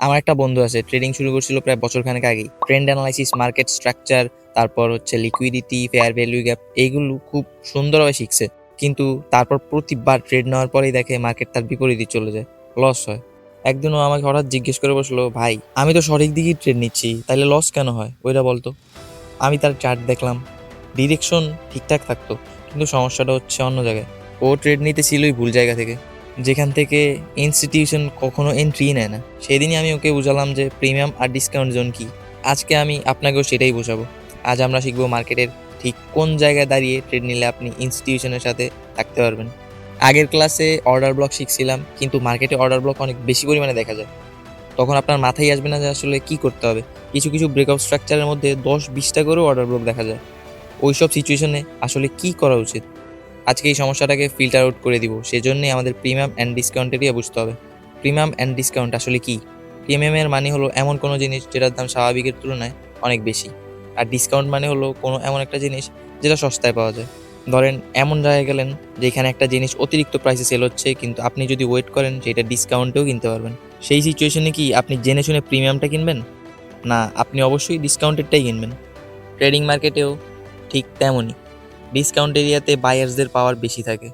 আমার একটা বন্ধু আছে, ট্রেডিং শুরু করছিল প্রায় বছরখানেক আগেই। ট্রেন্ড অ্যানালাইসিস, মার্কেট স্ট্রাকচার, তারপর হচ্ছে লিকুইডিটি, ফেয়ার ভ্যালু গ্যাপ, এইগুলো খুব সুন্দরভাবে শিখছে। কিন্তু তারপর প্রতিবার ট্রেড নেওয়ার পরেই দেখে মার্কেট তার বিপরীতে চলে যায়, লস হয়। একদিন ও আমাকে হঠাৎ জিজ্ঞেস করে বসলো, ভাই আমি তো সঠিক দিকেই ট্রেড নিচ্ছি, তাইলে লস কেন হয় ওইটা বলতো। আমি তার চার্ট দেখলাম, ডিরেকশন ঠিকঠাক থাকতো, কিন্তু সমস্যাটা হচ্ছে অন্য জায়গায়। ও ট্রেড নিতে ছিলই ভুল জায়গা থেকে, যেখান থেকে ইনস্টিটিউশন কখনো এন্ট্রি নেয় না। সেদিনই আমি ওকে বুঝালাম যে প্রিমিয়াম আর ডিসকাউন্ট জোন কি। আজকে আমি আপনাকেও সেটাই বোঝাবো। আজ আমরা শিখবো মার্কেটের ঠিক কোন জায়গায় দাঁড়িয়ে ট্রেড নিলে আপনি ইনস্টিটিউশনের সাথে থাকতে পারবেন। আগের ক্লাসে অর্ডার ব্লক শিখছিলাম, কিন্তু মার্কেটে অর্ডার ব্লক অনেক বেশি পরিমাণে দেখা যায়। তখন আপনার মাথায় আসবে না যে আসলে কি করতে হবে। কিছু কিছু ব্রেকআপ স্ট্রাকচারের মধ্যে 10-20টা করেও অর্ডার ব্লক দেখা যায়। ওইসব সিচুয়েশনে আসলে কি করা উচিত, আজকে এই সমস্যাটাকে ফিল্টার আউট করে দিব। সেজন্যই আমাদের প্রিমিয়াম অ্যান্ড ডিসকাউন্ট এরিয়া বুঝতে হবে। প্রিমিয়াম অ্যান্ড ডিসকাউন্ট আসলে কি? প্রিমিয়ামের মানে হলো এমন কোনো জিনিস যেটার দাম স্বাভাবিকের তুলনায় অনেক বেশি, আর ডিসকাউন্ট মানে হলো কোনো এমন একটা জিনিস যেটা সস্তায় পাওয়া যায়। ধরেন এমন জায়গায় গেলেন যেখানে একটা জিনিস অতিরিক্ত প্রাইসে সেল হচ্ছে, কিন্তু আপনি যদি ওয়েট করেন সেটা ডিসকাউন্টেও কিনতে পারবেন। সেই সিচুয়েশনে কি আপনি জেনে শুনে প্রিমিয়ামটা কিনবেন, না আপনি অবশ্যই ডিসকাউন্টেডটাই কিনবেন? ট্রেডিং মার্কেটেও ঠিক তেমনই। ডিসকাউন্ট এরিয়াতে বায়ার্সদের পাওয়ার বেশি থাকে।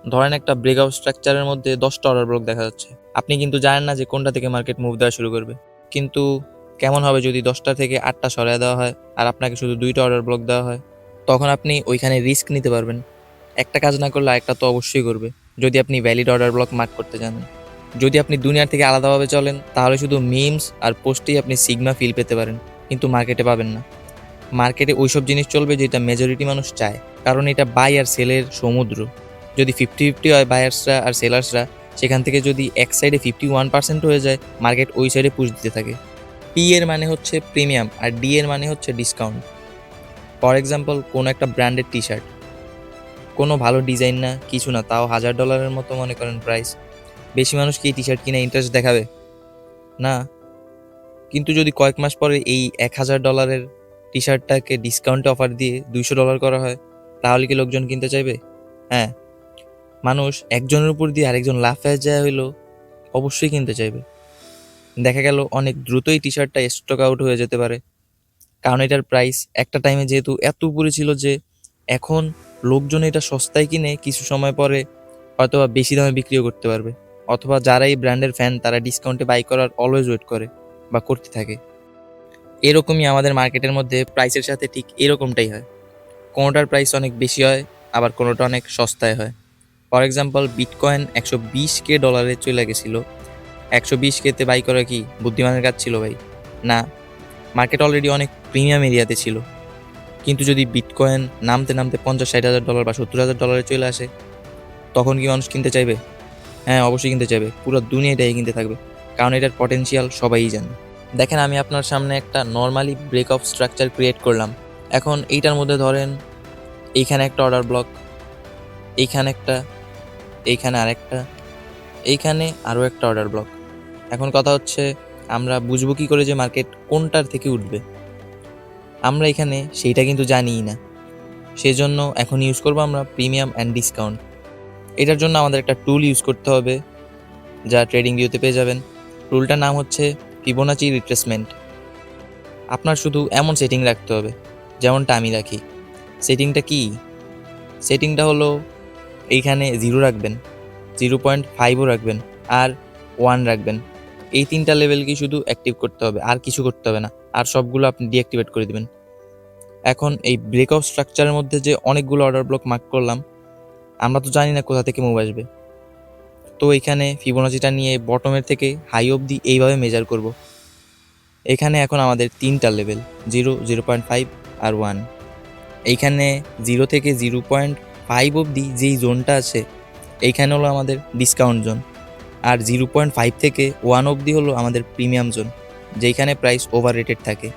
ধরেন একটা ব্রেকআউট স্ট্রাকচারের মধ্যে 10টা অর্ডার ব্লক দেখা যাচ্ছে, আপনি কিন্তু জানেন না যে কোনটা থেকে মার্কেট মুভ দেওয়া শুরু করবে। কিন্তু কেমন হবে যদি 10টা থেকে 8টা সরায় দেওয়া হয় আর আপনাকে শুধু 2টা অর্ডার ব্লক দেওয়া হয়? তখন আপনি ওইখানে রিস্ক নিতে পারবেন। একটা কাজ না করলে আরেকটা তো অবশ্যই করবে, যদি আপনি ভ্যালিড অর্ডার ব্লক মার্ক করতে জানেন। যদি আপনি দুনিয়ার থেকে আলাদাভাবে চলেন, তাহলে শুধু মিমস আর পোস্টেই আপনি সিগমা ফিল পেতে পারেন, কিন্তু মার্কেটে পাবেন না। মার্কেটে ওইসব জিনিস চলবে যেটা মেজরিটি মানুষ চায়, কারণ এটা বাই আর সেলের সমুদ্র। যদি 50-50 হয় বায়ার্সরা আর সেলার্সরা, সেখান থেকে যদি এক সাইডে 51% হয়ে যায়, মার্কেট ওই সাইডে পুশ দিতে থাকে। পি এর মানে হচ্ছে প্রিমিয়াম আর ডি এর মানে হচ্ছে ডিসকাউন্ট। ফর এক্সাম্পল, কোনো একটা ব্র্যান্ডের টি শার্ট, কোনো ভালো ডিজাইন না, কিছু না, তাও $1000 মতো মনে করেন প্রাইস। বেশি মানুষ কি এই টি শার্ট কিনে ইন্টারেস্ট দেখাবে? না। কিন্তু যদি কয়েক মাস পরে এই $1000 টি শার্টটাকে ডিসকাউন্টে অফার দিয়ে $200 করা হয়, তাহলে কি লোকজন কিনতে চাইবে? হ্যাঁ। মানুষ একজনের উপর দিয়ে আরেকজন লাফায় যায় হইলো অবশ্যই কিনতে চাইবে। দেখা গেল অনেক দ্রুতই টি শার্টটা স্টক আউট হয়ে যেতে পারে, কারণ এটার প্রাইস একটা টাইমে যেহেতু এত উপরে ছিল যে এখন লোকজন এটা সস্তায় কিনে কিছু সময় পরে হয়তোবা বেশি দামে বিক্রিও করতে পারবে। অথবা যারা এই ব্র্যান্ডের ফ্যান তারা ডিসকাউন্টে বাই করার অলওয়েজ ওয়েট করে বা করতে থাকে। এরকমই আমাদের মার্কেটের মধ্যে প্রাইসের সাথে ঠিক এরকমটাই হয়। কোনোটার প্রাইস অনেক বেশি হয়, আবার কোনোটা অনেক সস্তায় হয়। ফর এক্সাম্পল, বিটকয়েন $120K চলে গেছিল। 120K-তে বাই করা কি বুদ্ধিমানের কাজ ছিল ভাই? না। মার্কেট অলরেডি অনেক প্রিমিয়াম এরিয়াতে ছিল। কিন্তু যদি বিটকয়েন নামতে নামতে $50-60 বা $70,000 চলে আসে, তখন কি মানুষ কিনতে চাইবে? হ্যাঁ, অবশ্যই কিনতে চাইবে। পুরো দুনিয়া এটাই কিনতে থাকবে, কারণ এটার পটেনশিয়াল সবাই জানে। দেখেন, আমি আপনার সামনে একটা normally break of structure create করলাম। এখন এইটার মধ্যে ধরেন এইখানে একটা অর্ডার ব্লক, এইখানে একটা, এইখানে আরেকটা, এইখানে আরও একটা অর্ডার ব্লক। এখন কথা হচ্ছে, আমরা বুঝবো কি করে যে মার্কেট কোনটার থেকে উঠবে? আমরা এখানে সেইটা কিন্তু জানিই না। সেজন্য এখন ইউজ করবো আমরা প্রিমিয়াম অ্যান্ড ডিসকাউন্ট। এটার জন্য আমাদের একটা টুল ইউজ করতে হবে, যা ট্রেডিং ভিউতে পেয়ে যাবেন। টুলটার নাম হচ্ছে ফিবোনাচি রিট্রেসমেন্ট। আপনার শুধু এমন সেটিং রাখতে হবে যেমনটা আমি রাখি। সেটিংটা কি? সেটিংটা হলো, এইখানে 0 রাখবেন, 0.5ও রাখবেন, আর 1 রাখবেন। এই 3টা লেভেলকে শুধু অ্যাক্টিভ করতে হবে, আর কিছু করতে হবে না। আর সবগুলো আপনি ডিঅ্যাক্টিভেট করে দিবেন। এখন এই ব্রেকআউট স্ট্রাকচারের মধ্যে যে অনেকগুলো অর্ডার ব্লক মার্ক করলাম, আমরা তো জানি না কোথা থেকে মুভ আসবে। তো এখানে ফিবোনাচিটা নিয়ে বটমের থেকে হাই অবধি এইভাবে মেজার করব। এখানে এখন আমাদের 3টা লেভেল, 0, 0.5 আর 1। এইখানে 0 থেকে 0.5 অবধি যেই জোনটা আছে, এইখানে হলো আমাদের ডিসকাউন্ট জোন। আর 0.5 থেকে 1 অবধি হলো আমাদের প্রিমিয়াম জোন, যেইখানে প্রাইস ওভার রেটেড থাকে।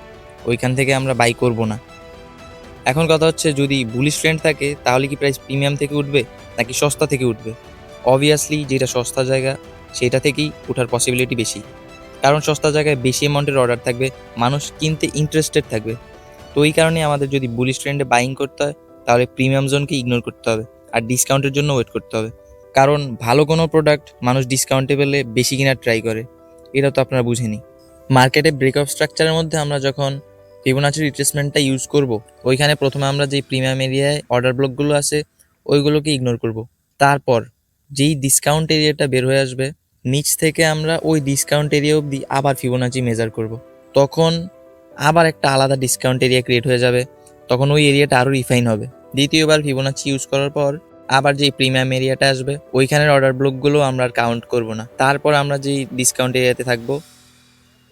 ওইখান থেকে আমরা বাই করব না। এখন কথা হচ্ছে, যদি বুলিশ ট্রেন্ড থাকে তাহলে কি প্রাইস প্রিমিয়াম থেকে উঠবে নাকি সস্তা থেকে উঠবে? অবভিয়াসলি যেটা সস্তা জায়গা সেটা থেকেই ওঠার পসিবিলিটি বেশি, কারণ সস্তা জায়গায় বেশি অ্যামাউন্টের অর্ডার থাকবে, মানুষ কিনতে ইন্টারেস্টেড থাকবে। তো এই কারণে আমাদের যদি বুলিশ ট্রেন্ডে বাইং করতে হয়, তাহলে প্রিমিয়াম জোনকে ইগনোর করতে হবে আর ডিসকাউন্টের জন্য ওয়েট করতে হবে। কারণ ভালো কোনো প্রোডাক্ট মানুষ ডিসকাউন্টে পেলে বেশি কেনার ট্রাই করে, এটা তো আপনারা বুঝেনি। মার্কেটে ব্রেকআপ স্ট্রাকচারের মধ্যে আমরা যখন ফিবোনাচি রিট্রেসমেন্টটা ইউজ করব, ওইখানে প্রথমে আমরা যেই প্রিমিয়াম এরিয়ায় অর্ডার ব্লকগুলো আছে ওইগুলোকে ইগনোর করব। তারপর যেই ডিসকাউন্ট এরিয়াটা বের হয়ে আসবে, নিচ থেকে আমরা ওই ডিসকাউন্ট এরিয়া অবধি আবার ফিবোনাচি মেজার করব। তখন আবার একটা আলাদা ডিসকাউন্ট এরিয়া ক্রিয়েট হয়ে যাবে, তখন ওই এরিয়াটা আরও রিফাইন হবে। দ্বিতীয়বার ফিবোনাচি ইউজ করার পর আবার যেই প্রিমিয়াম এরিয়াটা আসবে ওইখানের অর্ডার ব্লকগুলো আমরা আর কাউন্ট করব না। তারপর আমরা যেই ডিসকাউন্ট এরিয়াতে থাকবো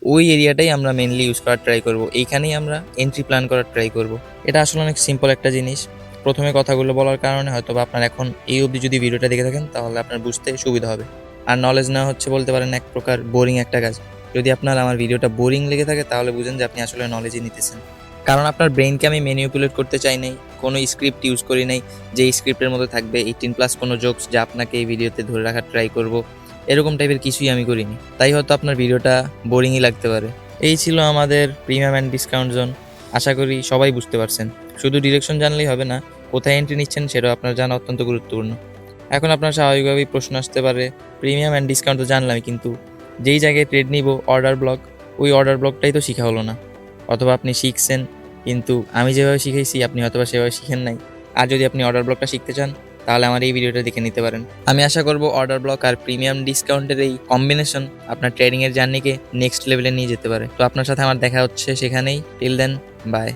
ওই এরিয়াটাই আমরা মেনলি ইউজ করার ট্রাই করব। এইখানেই আমরা এন্ট্রি প্ল্যান করার ট্রাই করব। এটা আসলে অনেক সিম্পল একটা জিনিস। প্রথমে কথাগুলো বলার কারণে হয়তো বা আপনার এখন এই অবধি যদি ভিডিওটা দেখে থাকেন তাহলে আপনার বুঝতে সুবিধা হবে। আর নলেজ নেওয়া হচ্ছে বলতে পারেন এক প্রকার বোরিং একটা কাজ। যদি আপনার আমার ভিডিওটা বোরিং লেগে থাকে তাহলে বুঝেন যে আপনি আসলে নলেজই নিতেছেন। কারণ আপনার ব্রেনকে আমি ম্যানিপুলেট করতে চাই নাই, কোনো স্ক্রিপ্ট ইউজ করি নাই যে স্ক্রিপ্টের মধ্যে থাকবে 18+ কোনো জোকস যা আপনাকে এই ভিডিওতে ধরে রাখার ট্রাই করব, এরকম টাইপের কিছুই আমি করিনি। তাই হয়তো আপনার ভিডিওটা বোরিংই লাগতে পারে। এই ছিল আমাদের প্রিমিয়াম অ্যান্ড ডিসকাউন্ট জোন। আশা করি সবাই বুঝতে পারছেন। শুধু ডিরেকশন জানলেই হবে না, কোথায় এন্ট্রি নিচ্ছেন সেটাও আপনার জানা অত্যন্ত গুরুত্বপূর্ণ। এখন আপনার স্বাভাবিকভাবেই প্রশ্ন আসতে পারে, প্রিমিয়াম অ্যান্ড ডিসকাউন্ট তো জানলামই, কিন্তু যেই জায়গায় ট্রেড নিব অর্ডার ব্লক, ওই অর্ডার ব্লকটাই তো শেখা হলো না। অথবা আপনি শিখছেন কিন্তু আমি যেভাবে শিখাইছি আপনি হয়তোবা সেভাবে শিখেন নাই। আর যদি আপনি অর্ডার ব্লকটা শিখতে চান তাহলে আমার এই ভিডিওটা দেখে নিতে পারেন। আমি আশা করব অর্ডার ব্লক আর প্রিমিয়াম ডিসকাউন্টের এই কম্বিনেশন আপনার ট্রেডিংয়ের জার্নিকে নেক্সট লেভেলে নিয়ে যেতে পারে। তো আপনার সাথে আমার দেখা হচ্ছে সেখানেই। Till then, by.